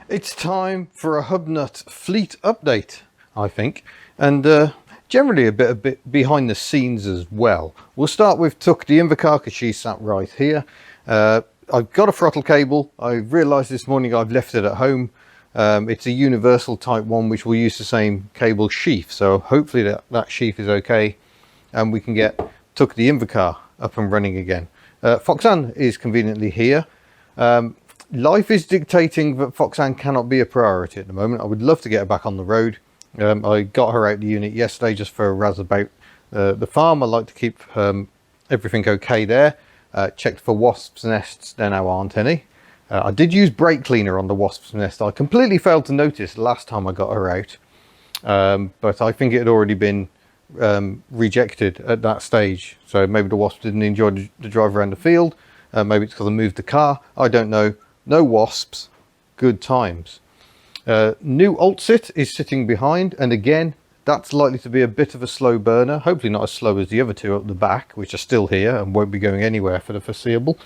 It's time for a HubNut fleet update, I think, and generally a bit behind the scenes as well. We'll start with Tuck the Invercar because she's sat right here. I've got a throttle cable. I realised this morning I've left it at home. It's a universal type one which will use the same cable sheath, so hopefully that sheath is okay and we can get Tuck the Invercar up and running again. Foxanne is conveniently here. Life is dictating that Foxanne cannot be a priority at the moment. I would love to get her back on the road. I got her out the unit yesterday just for a razz about the farm. I like to keep everything okay there. Checked for wasps' nests, there now aren't any. I did use brake cleaner on the wasp's nest. I completely failed to notice last time I got her out, but I think it had already been rejected at that stage. So maybe the wasp didn't enjoy the drive around the field. Maybe it's because I moved the car. I don't know. No wasps. Good times. New alt sit is sitting behind, and again that's likely to be a bit of a slow burner. Hopefully not as slow as the other two up the back, which are still here and won't be going anywhere for the foreseeable.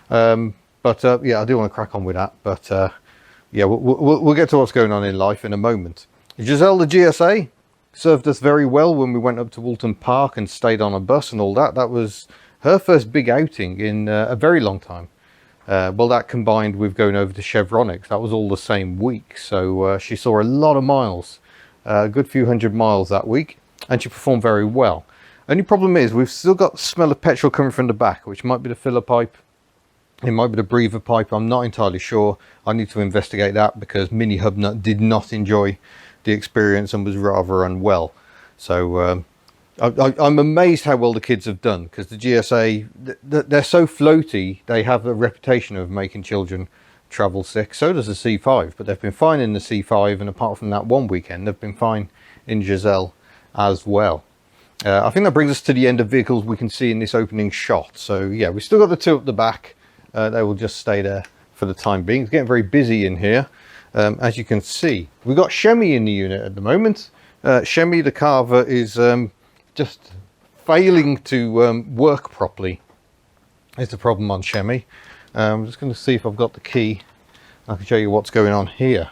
But yeah, I do want to crack on with that. But yeah, we'll get to what's going on in life in a moment. Giselle the GSA served us very well when we went up to Walton Park and stayed on a bus and all that. That was her first big outing in a very long time. Well, that combined with going over to Chevronics, that was all the same week. So she saw a lot of miles, a good few hundred miles that week, and she performed very well. Only problem is we've still got the smell of petrol coming from the back, which might be the filler pipe. It might be the breather pipe. I'm not entirely sure. I need to investigate that because Mini HubNut did not enjoy the experience and was rather unwell. So I'm amazed how well the kids have done, because the GSA, they're so floaty. They have a reputation of making children travel sick. So does the C5, but they've been fine in the C5, and apart from that one weekend, they've been fine in Giselle as well. I think that brings us to the end of vehicles we can see in this opening shot. So yeah, we've still got the two up the back. They will just stay there for the time being. It's getting very busy in here, as you can see. We've got Chemi in the unit at the moment. Chemi the carver is just failing to work properly. Is the problem on Chemi. I'm just going to see if I've got the key. I can show you what's going on here.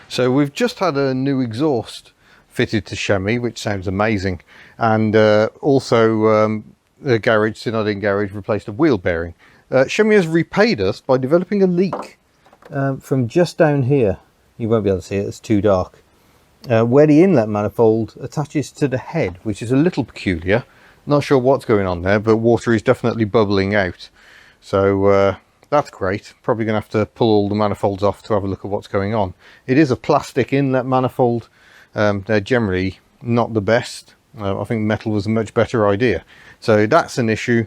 So we've just had a new exhaust fitted to Chemi, which sounds amazing, and also the garage, Synodin garage, replaced a wheel bearing. Chemi has repaid us by developing a leak from just down here. You won't be able to see it, it's too dark. Where the inlet manifold attaches to the head, which is a little peculiar. Not sure what's going on there, but water is definitely bubbling out. So that's great. Probably going to have to pull all the manifolds off to have a look at what's going on. It is a plastic inlet manifold. They're generally not the best. I think metal was a much better idea. So that's an issue,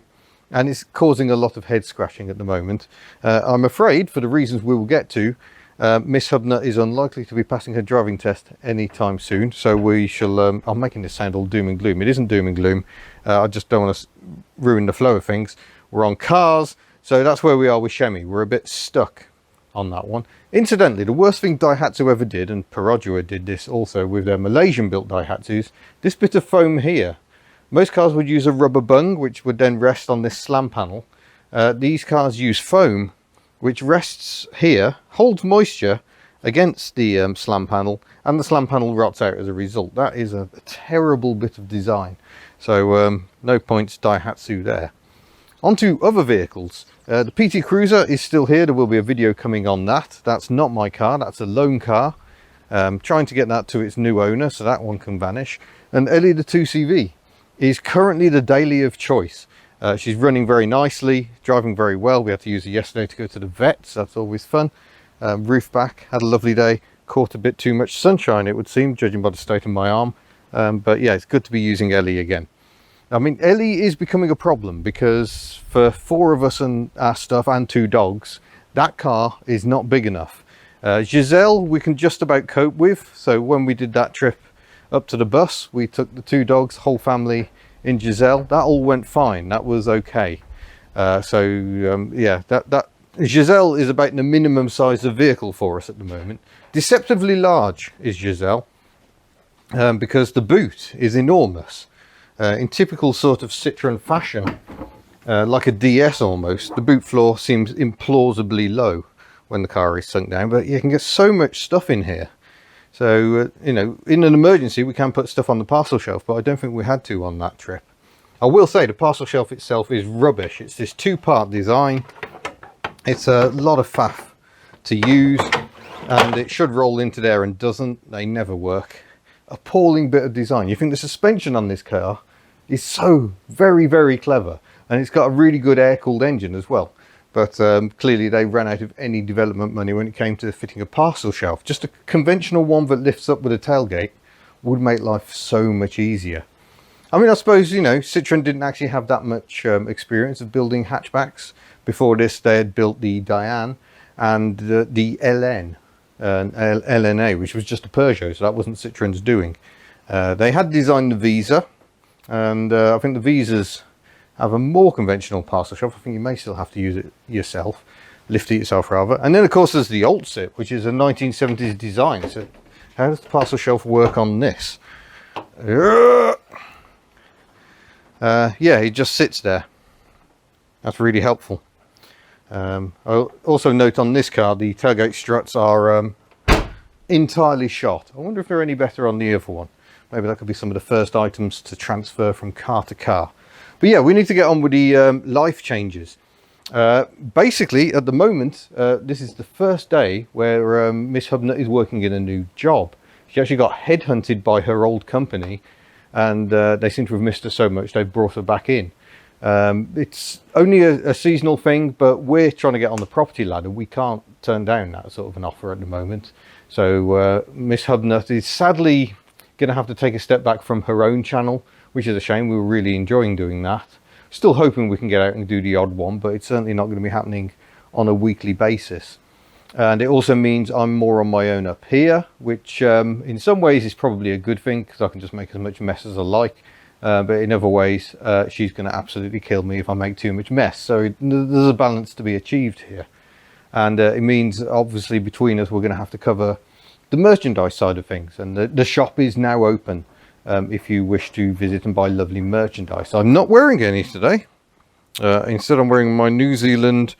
and it's causing a lot of head scratching at the moment. I'm afraid, for the reasons we will get to, Miss HubNut is unlikely to be passing her driving test anytime soon, so we shall... I'm making this sound all doom and gloom. It isn't doom and gloom. I just don't want to ruin the flow of things. We're on cars, so that's where we are with Chemi. We're a bit stuck on that one. Incidentally, the worst thing Daihatsu ever did, and Perodua did this also with their Malaysian-built Daihatsus, this bit of foam here. Most cars would use a rubber bung, which would then rest on this slam panel. These cars use foam, which rests here, holds moisture against the slam panel, and the slam panel rots out as a result. That is a terrible bit of design. So no points Daihatsu there. On to other vehicles. The PT Cruiser is still here. There will be a video coming on that. That's not my car, that's a loan car. Trying to get that to its new owner, so that one can vanish. And Ellie the 2CV is currently the daily of choice. She's running very nicely, driving very well. We had to use her yesterday to go to the vets. That's always fun. Roof back, had a lovely day. Caught a bit too much sunshine, it would seem, judging by the state of my arm. But yeah, it's good to be using Ellie again. I mean, Ellie is becoming a problem because for 4 of us and our stuff and 2 dogs, that car is not big enough. Giselle, we can just about cope with. So when we did that trip up to the bus, we took the 2 dogs, whole family in Giselle. That all went fine. That was okay. Yeah, that Giselle is about the minimum size of vehicle for us at the moment. Deceptively large is Giselle, because the boot is enormous. In typical sort of Citroen fashion, like a DS almost, the boot floor seems implausibly low. when the car is sunk down, but you can get so much stuff in here. So, you know, in an emergency, we can put stuff on the parcel shelf, but I don't think we had to on that trip. I will say the parcel shelf itself is rubbish. It's this two-part design. It's a lot of faff to use, and it should roll into there and doesn't. They never work. Appalling bit of design. You think the suspension on this car is so very, very clever, and it's got a really good air-cooled engine as well. But clearly they ran out of any development money when it came to fitting a parcel shelf. Just a conventional one that lifts up with a tailgate would make life so much easier. I mean, I suppose, you know, Citroën didn't actually have that much experience of building hatchbacks. Before this, they had built the Diane and the LN, LNA, which was just a Peugeot, so that wasn't Citroën's doing. They had designed the Visa, and I think the Visas have a more conventional parcel shelf. I think you may still have to use it yourself, lift it yourself rather. And then of course there's the Alt-Sit, which is a 1970s design. So how does the parcel shelf work on this? Yeah, it just sits there. That's really helpful. I'll also note on this car the tailgate struts are entirely shot. I wonder if they're any better on the other one. Maybe that could be some of the first items to transfer from car to car. But yeah, we need to get on with the life changes. Basically, at the moment, this is the first day where Miss HubNut is working in a new job. She actually got headhunted by her old company, and they seem to have missed her so much they've brought her back in. It's only a seasonal thing, but we're trying to get on the property ladder. We can't turn down that sort of an offer at the moment. So Miss HubNut is sadly going to have to take a step back from her own channel, which is a shame. We were really enjoying doing that. Still hoping we can get out and do the odd one, but it's certainly not going to be happening on a weekly basis. And it also means I'm more on my own up here, which in some ways is probably a good thing, because I can just make as much mess as I like. But in other ways, she's going to absolutely kill me if I make too much mess. So there's a balance to be achieved here. And it means, obviously, between us, we're going to have to cover the merchandise side of things. And the shop is now open. If you wish to visit and buy lovely merchandise. I'm not wearing any today. Instead I'm wearing my New Zealand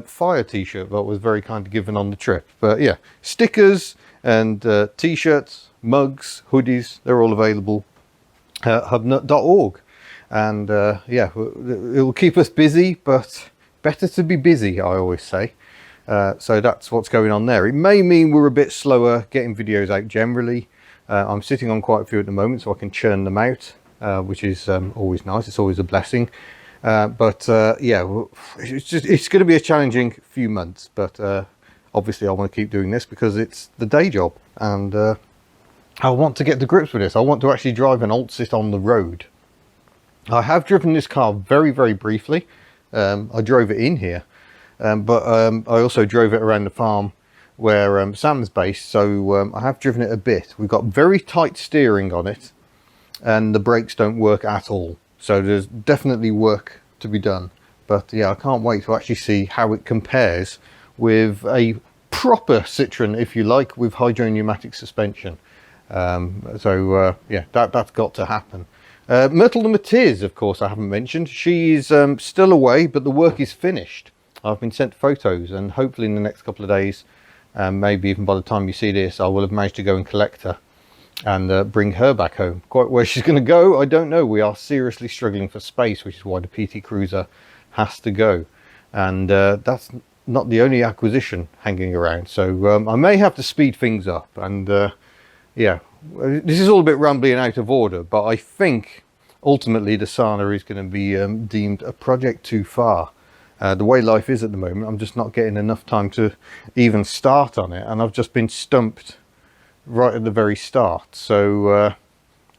fire t-shirt that was very kindly given on the trip. But yeah, stickers and t-shirts, mugs, hoodies, they're all available at hubnut.org. And yeah, it will keep us busy, but better to be busy, I always say. So that's what's going on there. It may mean we're a bit slower getting videos out generally. I'm sitting on quite a few at the moment, so I can churn them out, which is always nice. It's always a blessing. But yeah, it's going to be a challenging few months. But obviously, I want to keep doing this because it's the day job, and I want to get to grips with this. I want to actually drive an Alt-Sit on the road. I have driven this car very, very briefly. I drove it in here, but I also drove it around the farm where Sam's based, so I have driven it a bit. We've got very tight steering on it, and the brakes don't work at all. So there's definitely work to be done. But yeah, I can't wait to actually see how it compares with a proper Citroën, if you like, with hydro pneumatic suspension. Yeah, that's got to happen. Myrtle the Matiz, of course, I haven't mentioned. She's still away, but the work is finished. I've been sent photos, and hopefully in the next couple of days, maybe even by the time you see this, I will have managed to go and collect her and bring her back home. Quite where she's going to go, I don't know. We are seriously struggling for space, which is why the PT Cruiser has to go. And that's not the only acquisition hanging around. So I may have to speed things up. And yeah, this is all a bit rambly and out of order, but I think ultimately the Sana is going to be deemed a project too far. The way life is at the moment, I'm just not getting enough time to even start on it, and I've just been stumped right at the very start. So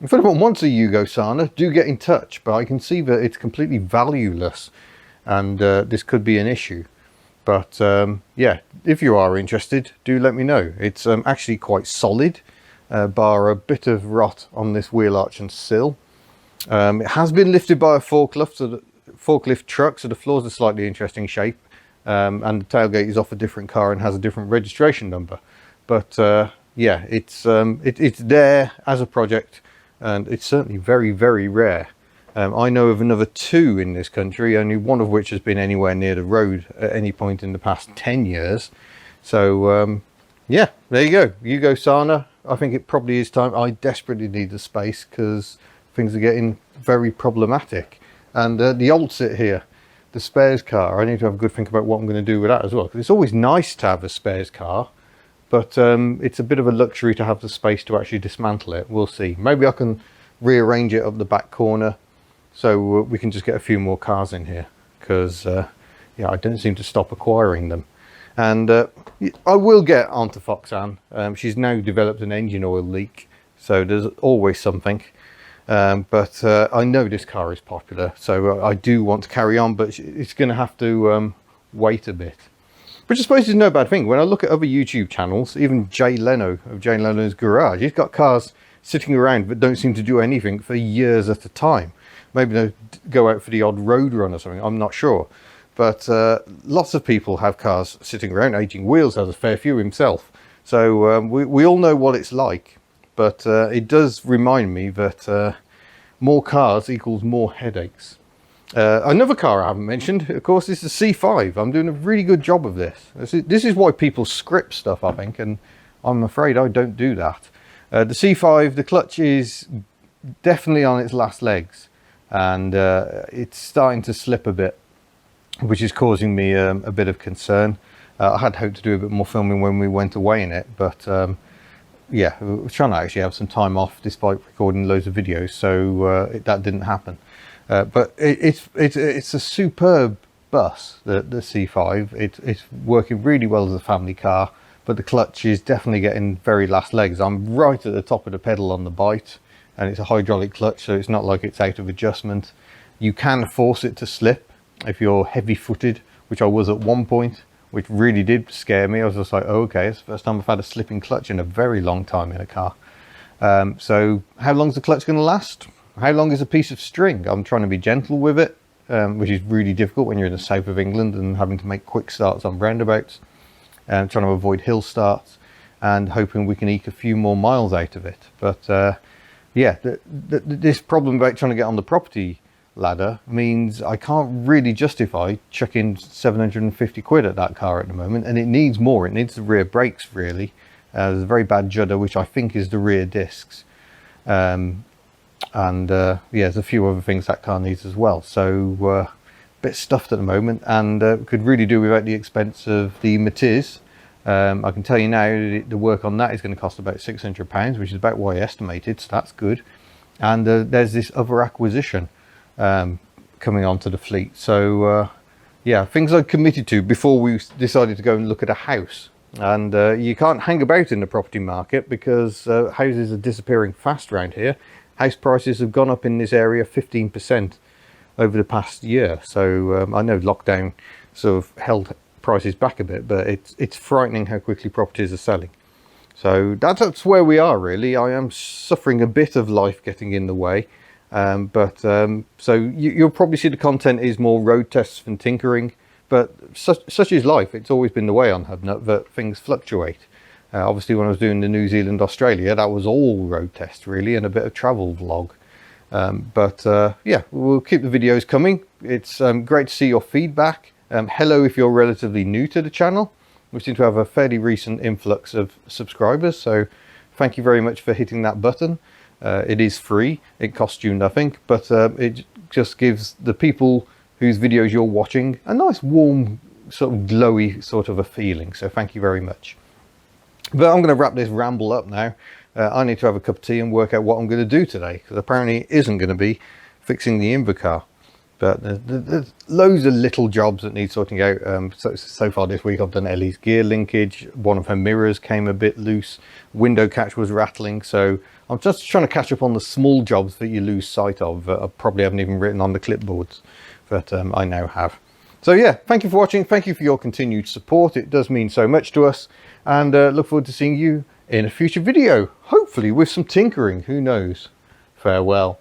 if anyone wants a Yugo Sana, do get in touch, but I can see that it's completely valueless, and this could be an issue. But yeah, if you are interested, do let me know. It's actually quite solid, bar a bit of rot on this wheel arch and sill. It has been lifted by a forklift truck, so the floors are slightly interesting shape, and the tailgate is off a different car and has a different registration number. But yeah, it's there as a project, and it's certainly very, very rare. I know of another 2 in this country, only one of which has been anywhere near the road at any point in the past 10 years. So yeah, there you go Sana. I think it probably is time. I desperately need the space because things are getting very problematic. And the old sit here, the spares car, I need to have a good think about what I'm going to do with that as well, because it's always nice to have a spares car, but it's a bit of a luxury to have the space to actually dismantle it. We'll see. Maybe I can rearrange it up the back corner so we can just get a few more cars in here, because yeah, I don't seem to stop acquiring them. And I will get onto Foxanne. She's now developed an engine oil leak, so there's always something. But I know this car is popular, so I do want to carry on, but it's going to have to wait a bit. Which I suppose is no bad thing. When I look at other YouTube channels, even Jay Leno of Jay Leno's Garage, he's got cars sitting around but don't seem to do anything for years at a time. Maybe they'll go out for the odd road run or something, I'm not sure. But lots of people have cars sitting around. Aging Wheels has a fair few himself. So we all know what it's like. But it does remind me that more cars equals more headaches. Another car I haven't mentioned, of course, is the C5. I'm doing a really good job of this. This is why people script stuff, I think, and I'm afraid I don't do that. The C5, the clutch is definitely on its last legs, and it's starting to slip a bit, which is causing me a bit of concern. I had hoped to do a bit more filming when we went away in it, but yeah, we were trying to actually have some time off despite recording loads of videos, so that didn't happen. But it's a superb bus, the C5. It's working really well as a family car, but the clutch is definitely getting very last legs. I'm right at the top of the pedal on the bite, and it's a hydraulic clutch, so it's not like it's out of adjustment. You can force it to slip if you're heavy-footed, which I was at one point, which really did scare me. I was just like, oh, okay, it's the first time I've had a slipping clutch in a very long time in a car. So how long is the clutch going to last? How long is a piece of string? I'm trying to be gentle with it, which is really difficult when you're in the south of England and having to make quick starts on roundabouts, and trying to avoid hill starts, and hoping we can eke a few more miles out of it. But yeah, this problem about trying to get on the property ladder means I can't really justify chucking 750 quid at that car at the moment, and it needs more. It needs the rear brakes, really. There's a very bad judder, which I think is the rear discs, and yeah, there's a few other things that car needs as well. So a bit stuffed at the moment, and could really do without the expense of the Matiz. I can tell you now the work on that is going to cost about £600, which is about what I estimated, so that's good. And there's this other acquisition coming onto the fleet. So yeah, things I committed to before we decided to go and look at a house. And you can't hang about in the property market because houses are disappearing fast around here. House prices have gone up in this area 15% over the past year. So I know lockdown sort of held prices back a bit, but it's frightening how quickly properties are selling. So that's where we are, really. I am suffering a bit of life getting in the way. So you'll probably see the content is more road tests and tinkering, but such is life. It's always been the way on HubNut that things fluctuate. Obviously when I was doing the New Zealand, Australia, that was all road tests really, and a bit of travel vlog. Yeah, we'll keep the videos coming. It's great to see your feedback. Hello if you're relatively new to the channel. We seem to have a fairly recent influx of subscribers, so thank you very much for hitting that button. It is free, it costs you nothing, but it just gives the people whose videos you're watching a nice warm, sort of glowy sort of a feeling, so thank you very much. But I'm going to wrap this ramble up now. I need to have a cup of tea and work out what I'm going to do today, because apparently it isn't going to be fixing the Invacar. But there's loads of little jobs that need sorting out. So far this week I've done Ellie's gear linkage, one of her mirrors came a bit loose, window catch was rattling, so I'm just trying to catch up on the small jobs that you lose sight of that I probably haven't even written on the clipboards, but I now have. So yeah, thank you for watching, thank you for your continued support, it does mean so much to us, and look forward to seeing you in a future video, hopefully with some tinkering, who knows. Farewell.